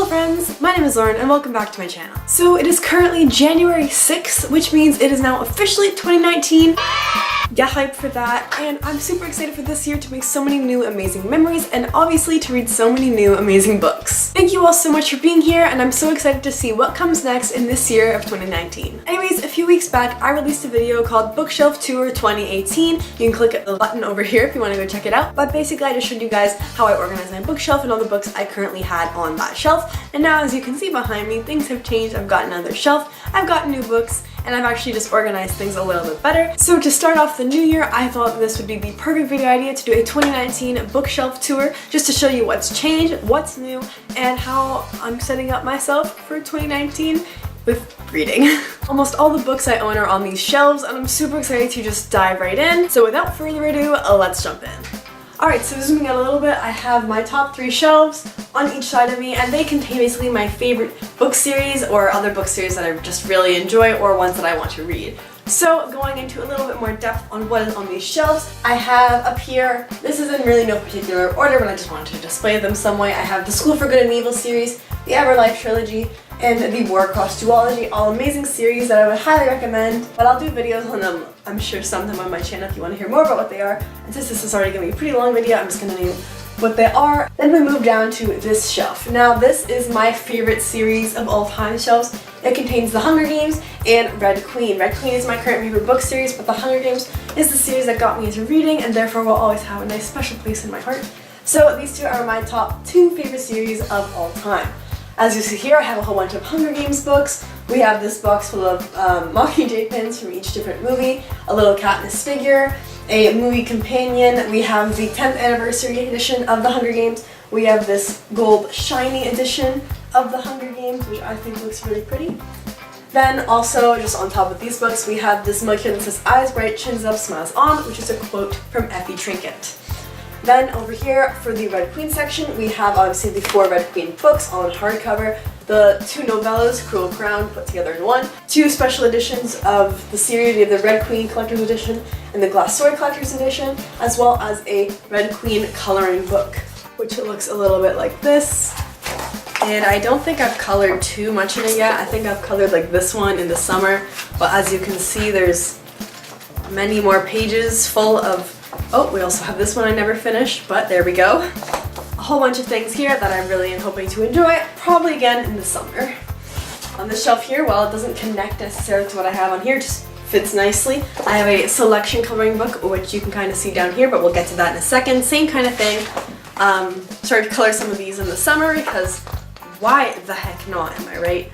Hello friends, my name is Lauren and welcome back to my channel. So it is currently January 6th, which means it is now officially 2019. Get hyped for that, and I'm super excited for this year to make so many new amazing memories and obviously to read so many new amazing books. Thank you all so much for being here, and I'm so excited to see what comes next in this year of 2019. Anyways, a few weeks back I released a video called Bookshelf Tour 2018. You can click the button over here if you want to go check it out. But basically I just showed you guys how I organized my bookshelf and all the books I currently had on that shelf. And now as you can see behind me, things have changed. I've got another shelf, I've got new books, and I've actually just organized things a little bit better. So to start off the new year, I thought this would be the perfect video idea to do a 2019 bookshelf tour, just to show you what's changed, what's new, and how I'm setting up myself for 2019 with reading. Almost all the books I own are on these shelves, and I'm super excited to just dive right in. So without further ado, let's jump in. Alright, so zooming out a little bit, I have my top 3 shelves on each side of me, and they contain basically my favorite book series or other book series that I just really enjoy or ones that I want to read. So going into a little bit more depth on what is on these shelves, I have up here, this is in really no particular order, but I just wanted to display them some way. I have the School for Good and Evil series, the Everlife trilogy, and the Warcross duology, all amazing series that I would highly recommend, but I'll do videos on them, I'm sure, sometime on my channel if you want to hear more about what they are. And since this is already going to be a pretty long video, I'm just going to name what they are. Then we move down to this shelf. Now this is my favorite series of all time shelves. It contains The Hunger Games and Red Queen. Red Queen is my current favorite book series, but The Hunger Games is the series that got me into reading and therefore will always have a nice special place in my heart. So these two are my top 2 favorite series of all time. As you see here, I have a whole bunch of Hunger Games books. We have this box full of Mockingjay pins from each different movie, a little Katniss figure, a movie companion. We have the 10th anniversary edition of The Hunger Games. We have this gold shiny edition of The Hunger Games, which I think looks really pretty. Then also, just on top of these books, we have this mug here that says "Eyes bright, chins up, smiles on," which is a quote from Effie Trinket. Then over here for the Red Queen section, we have obviously the 4 Red Queen books all in hardcover, the 2 novellas, Cruel Crown, put together in one, 2 special editions of the series. We have the Red Queen Collector's Edition and the Glass Sword Collector's Edition, as well as a Red Queen coloring book, which looks a little bit like this. And I don't think I've colored too much in it yet. I think I've colored like this one in the summer, but as you can see, there's many more pages full of. Oh, we also have this one I never finished, but there we go. A whole bunch of things here that I really am hoping to enjoy, probably again in the summer. On this shelf here, while it doesn't connect necessarily to what I have on here, just fits nicely. I have a selection coloring book, which you can kind of see down here, but we'll get to that in a second. Same kind of thing. Started to color some of these in the summer because why the heck not, am I right?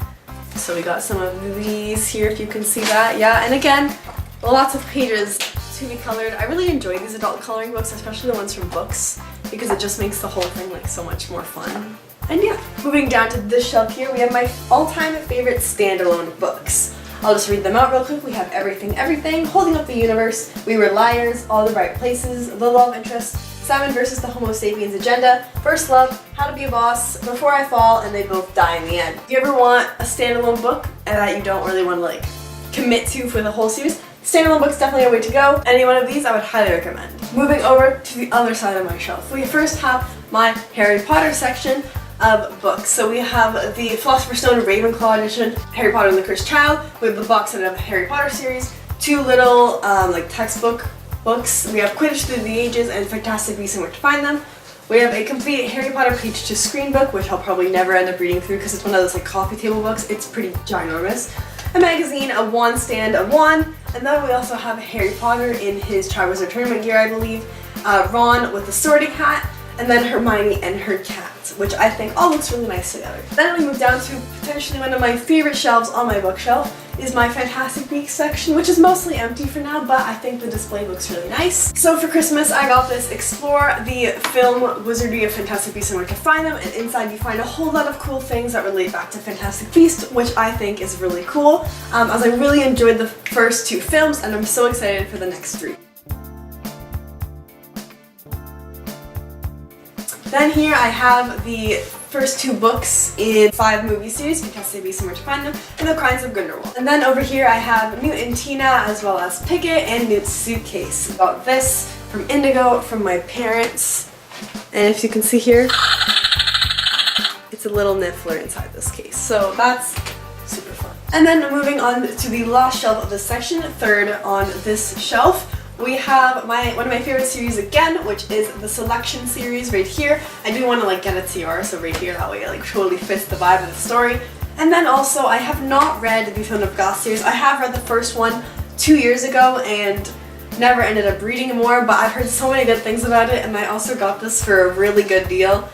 So we got some of these here, if you can see that. Yeah, and again, lots of pages to be colored. I really enjoy these adult coloring books, especially the ones from books, because it just makes the whole thing like so much more fun. And yeah, moving down to this shelf here, we have my all-time favorite standalone books. I'll just read them out real quick. We have Everything, Everything, Holding Up the Universe, We Were Liars, All the Right Places, The Love Interest, Simon versus the Homo Sapiens Agenda, First Love, How to Be a Boss, Before I Fall, and They Both Die in the End. If you ever want a standalone book and that you don't really want to like commit to for the whole series, standalone book's definitely a way to go. Any one of these I would highly recommend. Moving over to the other side of my shelf, we first have my Harry Potter section of books. So we have the Philosopher's Stone Ravenclaw edition, Harry Potter and the Cursed Child, with the box set of the Harry Potter series, 2 little like textbook books. We have Quidditch Through the Ages and Fantastic Beasts and Where to Find Them. We have a complete Harry Potter page to screen book, which I'll probably never end up reading through because it's one of those like coffee table books. It's pretty ginormous. A magazine, a wand stand, a wand, and then we also have Harry Potter in his Triwizard Tournament gear, I believe, Ron with the sorting hat, and then Hermione and her cat, which I think all looks really nice together. Then we move down to potentially one of my favorite shelves on my bookshelf, is my Fantastic Beasts section, which is mostly empty for now, but I think the display looks really nice. So for Christmas, I got this Explore the Film Wizardry of Fantastic Beasts and Where to Find Them, and inside you find a whole lot of cool things that relate back to Fantastic Beasts, which I think is really cool, as I really enjoyed the first 2 films, and I'm so excited for the next 3. Then here I have the first 2 books in 5 movie series, Fantastic Beasts and Where to Find Them, and The Crimes of Grindelwald. And then over here I have Newt and Tina, as well as Pickett and Newt's suitcase. I got this from Indigo from my parents, and if you can see here, it's it's a little niffler inside this case. So that's super fun. And then moving on to the last shelf of this section, third on this shelf, we have one of my favorite series again, which is the Selection series right here. I do want to like get a tiara, so right here, that way it like totally fits the vibe of the story. And then also, I have not read the Throne of Glass series. I have read the first one 2 years ago and never ended up reading more, but I've heard so many good things about it, and I also got this for a really good deal.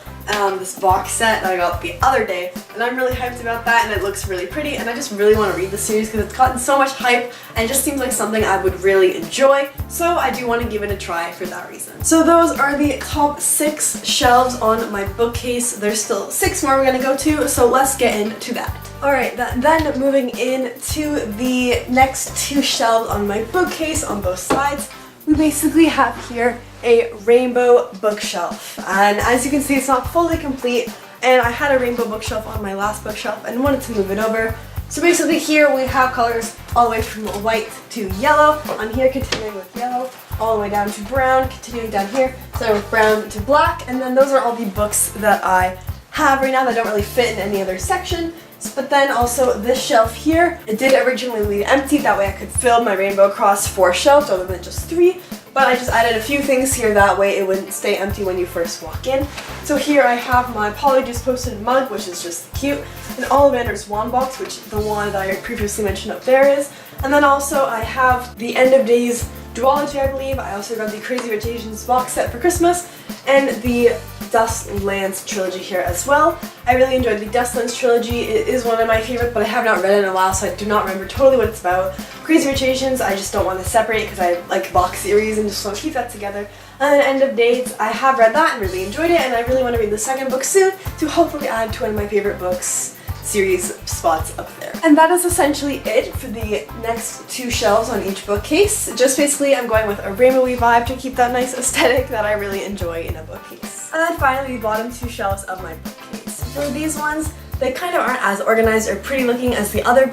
This box set that I got the other day, and I'm really hyped about that, and it looks really pretty, and I just really want to read the series because it's gotten so much hype and it just seems like something I would really enjoy, so I do want to give it a try for that reason. So those are the top 6 shelves on my bookcase. There's still 6 more we're going to go to, so let's get into that. Alright, then moving into the next 2 shelves on my bookcase on both sides, we basically have here a rainbow bookshelf, and as you can see, it's not fully complete, and I had a rainbow bookshelf on my last bookshelf and wanted to move it over. So basically here we have colors all the way from white to yellow, on here continuing with yellow, all the way down to brown, continuing down here, so with brown to black, and then those are all the books that I have right now that don't really fit in any other section. But then also this shelf here, it did originally leave empty, that way I could fill my rainbow across 4 shelves rather than just 3, but I just added a few things here that way it wouldn't stay empty when you first walk in. So here I have my Polyjuice Posted mug, which is just cute, an Ollivander's wand box, which the one that I previously mentioned up there is, and then also I have the End of Days duology, I believe. I also got the Crazy Rich Asians box set for Christmas, and the Dustlands trilogy here as well. I really enjoyed the Dustlands trilogy. It is one of my favorites, but I have not read it in a while, so I do not remember totally what it's about. Crazy Rich Asians, I just don't want to separate because I like box series and just want to keep that together. And then End of Days, I have read that and really enjoyed it, and I really want to read the second book soon to hopefully add to one of my favorite books series spots up there. And that is essentially it for the next 2 shelves on each bookcase. Just basically I'm going with a rainbowy vibe to keep that nice aesthetic that I really enjoy in a bookcase. And then finally the bottom 2 shelves of my bookcase. For these ones, they kind of aren't as organized or pretty looking as the other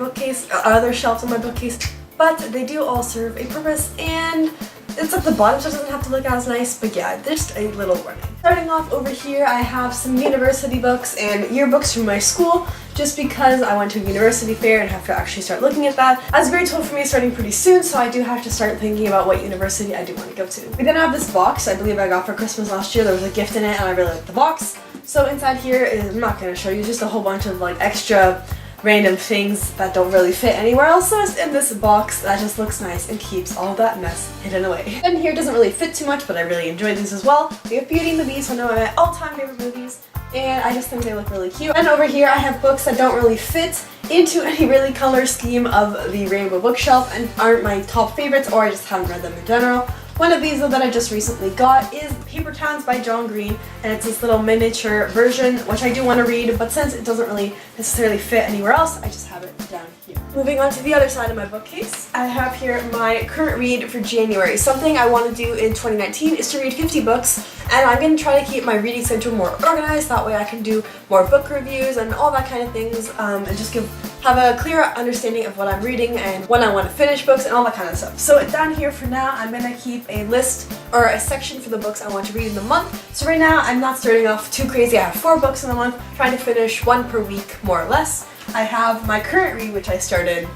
other shelves on my bookcase, but they do all serve a purpose, and it's like the bottom shelf doesn't have to look as nice, but yeah, just a little warning. Starting off over here, I have some university books and yearbooks from my school, just because I went to a university fair and have to actually start looking at that. As grade 12 for me is starting pretty soon, so I do have to start thinking about what university I do want to go to. We then have this box I believe I got for Christmas last year. There was a gift in it and I really liked the box. So inside here I'm not going to show you, just a whole bunch of like extra random things that don't really fit anywhere else, so it's in this box that just looks nice and keeps all that mess hidden away. And here doesn't really fit too much, but I really enjoy these as well. We have Beauty and the Beast, one of my all-time favorite movies, and I just think they look really cute. And over here I have books that don't really fit into any really color scheme of the rainbow bookshelf and aren't my top favorites, or I just haven't read them in general. One of these though that I just recently got is Paper Towns by John Green, and it's this little miniature version, which I do want to read, but since it doesn't really necessarily fit anywhere else, I just have it down here. Moving on to the other side of my bookcase, I have here my current read for January. Something I want to do in 2019 is to read 50 books, and I'm going to try to keep my reading schedule more organized, that way I can do more book reviews and all that kind of things, and just have a clearer understanding of what I'm reading and when I want to finish books and all that kind of stuff. So down here for now, I'm going to keep a list or a section for the books I want to read in the month. So right now, I'm not starting off too crazy. I have 4 books in the month, trying to finish 1 per week, more or less. I have my current read, which I started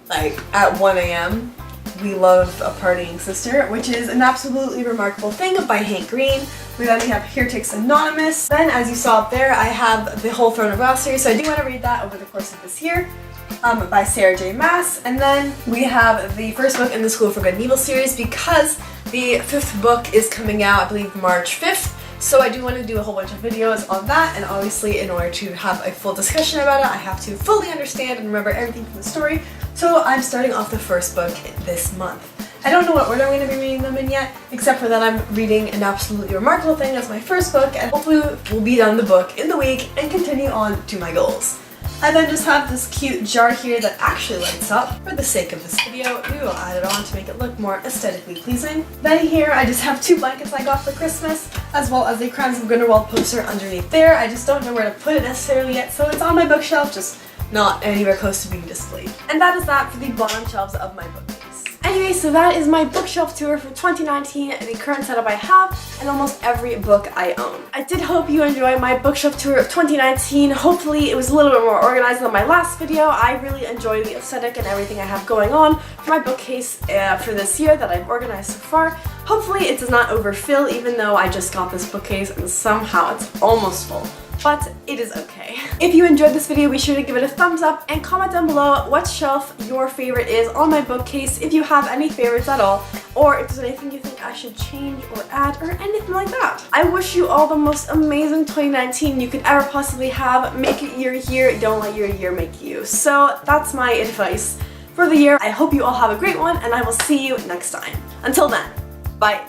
like at 1 a.m. We Love a Partying Sister, which is an absolutely remarkable thing by Hank Green. We then have Heretics Anonymous. Then, as you saw up there, I have the whole Throne of Glass series, so I do want to read that over the course of this year, by Sarah J. Maas. And then we have the first book in the School for Good and Evil series, because the 5th book is coming out, I believe, March 5th. So I do want to do a whole bunch of videos on that, and obviously in order to have a full discussion about it, I have to fully understand and remember everything from the story. So I'm starting off the first book this month. I don't know what order I'm going to be reading them in yet, except for that I'm reading An Absolutely Remarkable Thing as my first book, and hopefully we'll be done the book in the week and continue on to my goals. I then just have this cute jar here that actually lights up. For the sake of this video, we will add it on to make it look more aesthetically pleasing. Then here I just have 2 blankets I got for Christmas, as well as a Crimes of Grindelwald poster underneath there. I just don't know where to put it necessarily yet, so it's on my bookshelf, just not anywhere close to being displayed. And that is that for the bottom shelves of my bookcase. Anyway, so that is my bookshelf tour for 2019, the current setup I have, and almost every book I own. I did hope you enjoyed my bookshelf tour of 2019. Hopefully it was a little bit more organized than my last video. I really enjoy the aesthetic and everything I have going on for my bookcase for this year that I've organized so far. Hopefully it does not overfill, even though I just got this bookcase and somehow it's almost full. But it is okay. If you enjoyed this video, be sure to give it a thumbs up and comment down below what shelf your favorite is on my bookcase, if you have any favorites at all, or if there's anything you think I should change or add or anything like that. I wish you all the most amazing 2019 you could ever possibly have. Make it your year, don't let your year make you. So that's my advice for the year. I hope you all have a great one, and I will see you next time. Until then, bye.